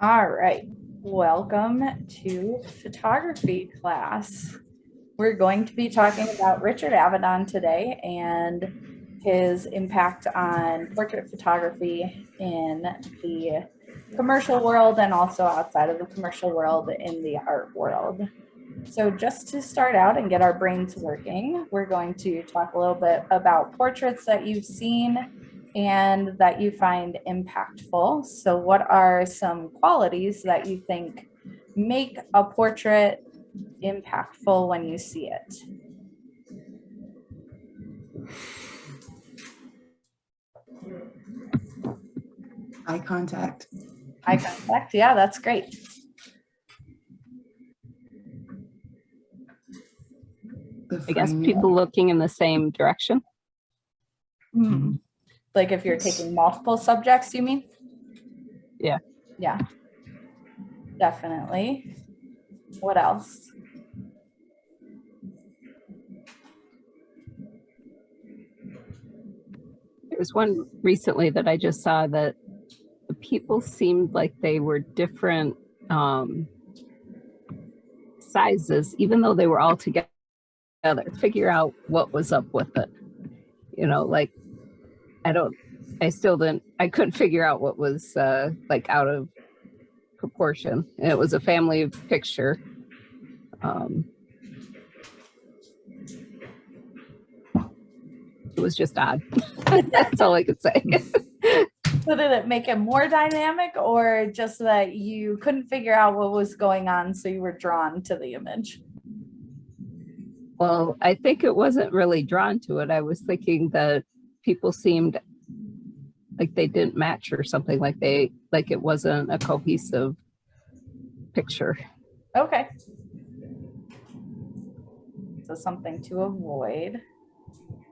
All right, welcome to photography class. We're going to be talking about Richard Avedon today and his impact on portrait photography in the commercial world and also outside of the commercial world in the art world. So just to start out and get our brains working, we're going to talk a little bit about portraits that you've seen and that you find impactful. So what are some qualities that you think make a portrait impactful when you see it? Eye contact. Eye contact, yeah, that's great. I guess people looking in the same direction. Like if you're taking multiple subjects, you mean? Yeah. Yeah, definitely. What else? There was one recently that I just saw that the people seemed like they were different sizes, even though they were all together. Figure out what was up with it. You know, like I couldn't figure out what was like out of proportion. And it was a family picture. It was just odd. That's all I could say. So did it make it more dynamic or just that you couldn't figure out what was going on, so you were drawn to the image? Well, I think it wasn't really drawn to it. I was thinking that people seemed like they didn't match or something, like it wasn't a cohesive picture. Okay. So something to avoid.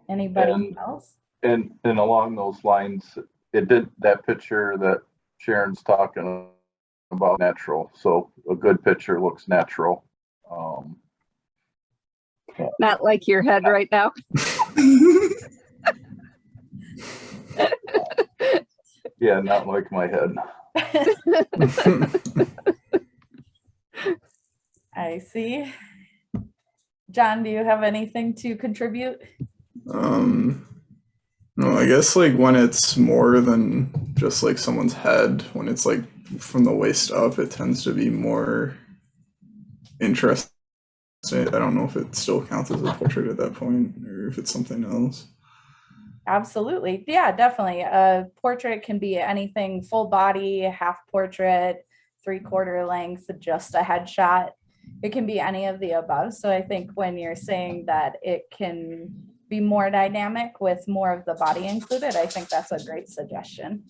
Anybody else? And along those lines, that picture that Sharon's talking about natural. So a good picture looks natural. Not like your head right now. Yeah, not like my head. I see. John, do you have anything to contribute? No, I guess like when it's more than just like someone's head, when it's like from the waist up, it tends to be more interesting. I don't know if it still counts as a portrait at that point or if it's something else. Absolutely. Yeah, definitely. A portrait can be anything full body, half portrait, 3/4 length, just a headshot. It can be any of the above. So I think when you're saying that it can be more dynamic with more of the body included, I think that's a great suggestion.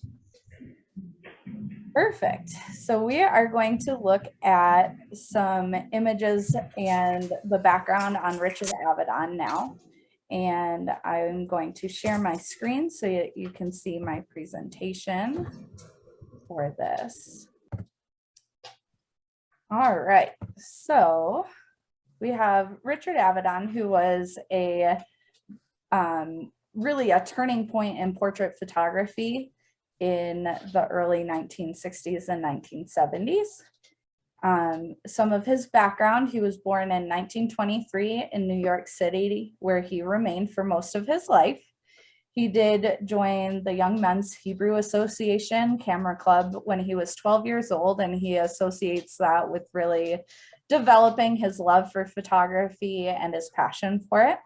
Perfect. So we are going to look at some images and the background on Richard Avedon now. And I'm going to share my screen so that you can see my presentation for this. All right, so we have Richard Avedon, who was really a turning point in portrait photography in the early 1960s and 1970s. Some of his background: he was born in 1923 in New York City, where he remained for most of his life. He did join the Young Men's Hebrew Association Camera Club when he was 12 years old, and he associates that with really developing his love for photography and his passion for it.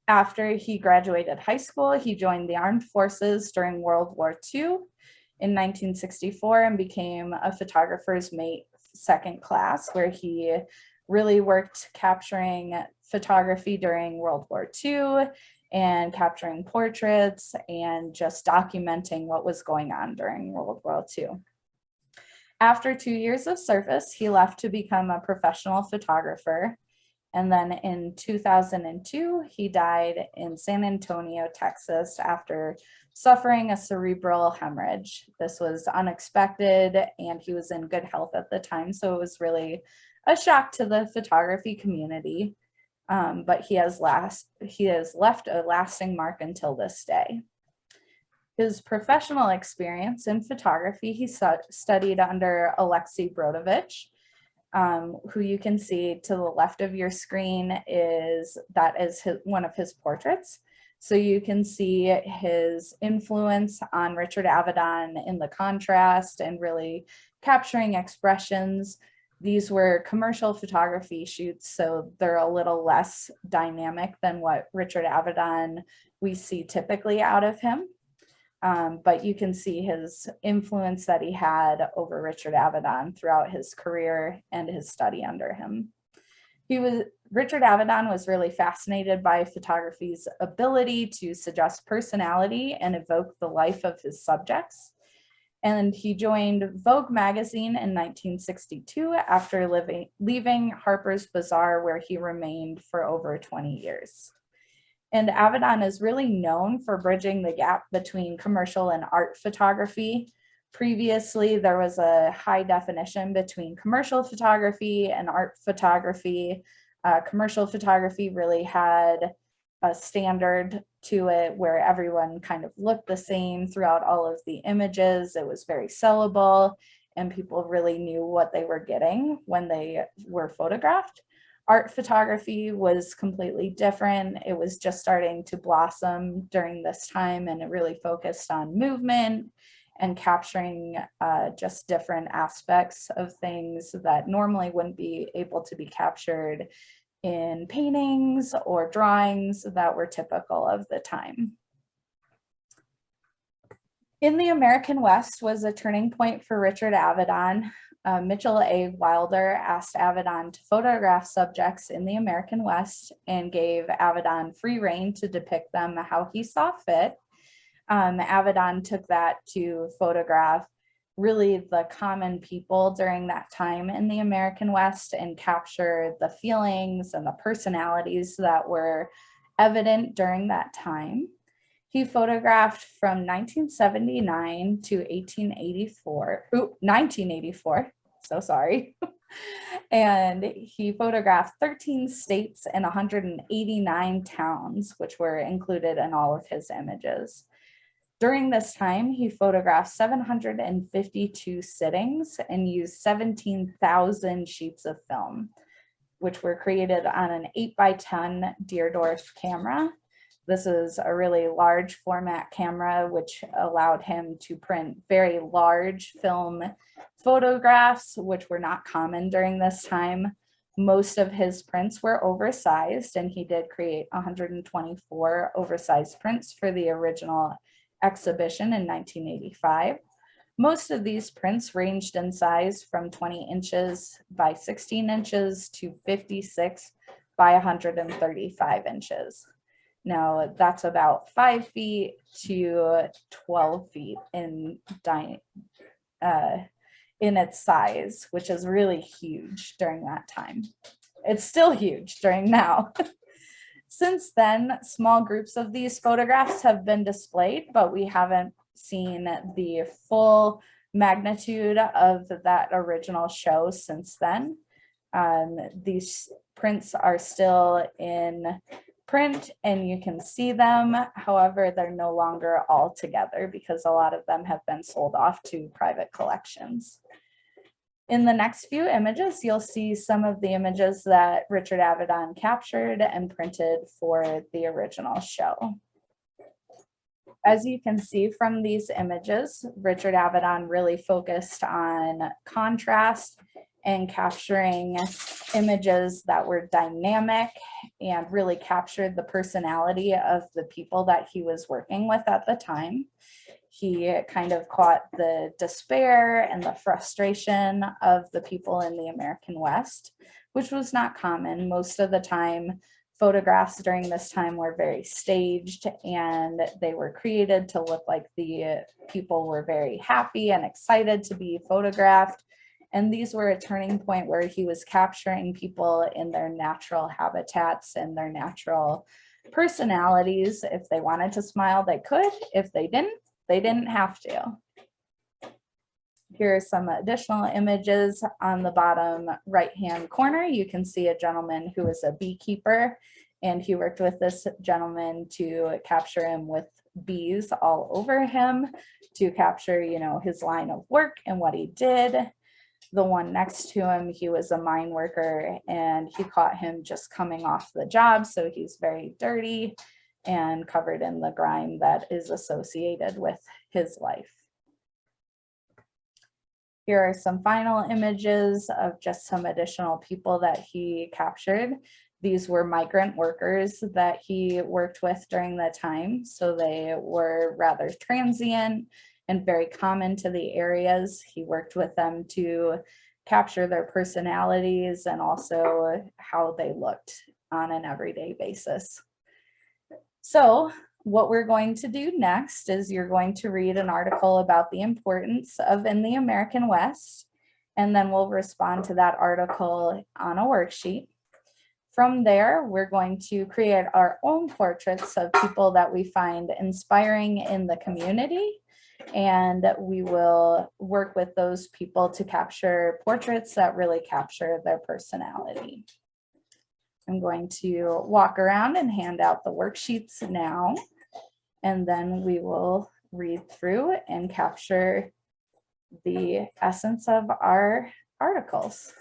After he graduated high school, he joined the armed forces during World War II in 1964 and became a photographer's mate second class, where he really worked capturing photography during World War II and capturing portraits and just documenting what was going on during World War II. After 2 years of service, he left to become a professional photographer. And then in 2002, he died in San Antonio, Texas, after suffering a cerebral hemorrhage. This was unexpected, and he was in good health at the time, so it was really a shock to the photography community. But he has left a lasting mark until this day. His professional experience in photography, he studied under Alexei Brodovich, who you can see to the left of your screen is one of his portraits. So you can see his influence on Richard Avedon in the contrast and really capturing expressions. These were commercial photography shoots, so they're a little less dynamic than what Richard Avedon we see typically out of him. But you can see his influence that he had over Richard Avedon throughout his career and his study under him. Richard Avedon was really fascinated by photography's ability to suggest personality and evoke the life of his subjects. And he joined Vogue magazine in 1962 after leaving Harper's Bazaar, where he remained for over 20 years. And Avedon is really known for bridging the gap between commercial and art photography. Previously, there was a high definition between commercial photography and art photography. Commercial photography really had a standard to it where everyone kind of looked the same throughout all of the images. It was very sellable, and people really knew what they were getting when they were photographed. Art photography was completely different. It was just starting to blossom during this time, and it really focused on movement and capturing just different aspects of things that normally wouldn't be able to be captured in paintings or drawings that were typical of the time. In the American West was a turning point for Richard Avedon. Mitchell A. Wilder asked Avedon to photograph subjects in the American West and gave Avedon free rein to depict them how he saw fit. Avedon took that to photograph really the common people during that time in the American West and capture the feelings and the personalities that were evident during that time. He photographed from 1979 to 1984, so sorry. And he photographed 13 states and 189 towns, which were included in all of his images. During this time, he photographed 752 sittings and used 17,000 sheets of film, which were created on an 8x10 Deardorff camera. This is a really large format camera, which allowed him to print very large film photographs, which were not common during this time. Most of his prints were oversized, and he did create 124 oversized prints for the original exhibition in 1985. Most of these prints ranged in size from 20 inches by 16 inches to 56 by 135 inches. Now that's about 5 feet to 12 feet in its size, which is really huge during that time. It's still huge during now. Since then, small groups of these photographs have been displayed, but we haven't seen the full magnitude of that original show since then. These prints are still in print and you can see them. However, they're no longer all together because a lot of them have been sold off to private collections. In the next few images, you'll see some of the images that Richard Avedon captured and printed for the original show. As you can see from these images, Richard Avedon really focused on contrast and capturing images that were dynamic and really captured the personality of the people that he was working with at the time. He kind of caught the despair and the frustration of the people in the American West, which was not common. Most of the time, photographs during this time were very staged and they were created to look like the people were very happy and excited to be photographed. And these were a turning point where he was capturing people in their natural habitats and their natural personalities. If they wanted to smile, they could. If they didn't have to. Here are some additional images. On the bottom right-hand corner, you can see a gentleman who is a beekeeper, and he worked with this gentleman to capture him with bees all over him to capture, his line of work and what he did. The one next to him, he was a mine worker and he caught him just coming off the job. So he's very dirty and covered in the grime that is associated with his life. Here are some final images of just some additional people that he captured. These were migrant workers that he worked with during the time. So they were rather transient and very common to the areas. He worked with them to capture their personalities and also how they looked on an everyday basis. So what we're going to do next is you're going to read an article about the importance of in the American West, and then we'll respond to that article on a worksheet. From there, we're going to create our own portraits of people that we find inspiring in the community, and we will work with those people to capture portraits that really capture their personality. I'm going to walk around and hand out the worksheets now, and then we will read through and capture the essence of our articles.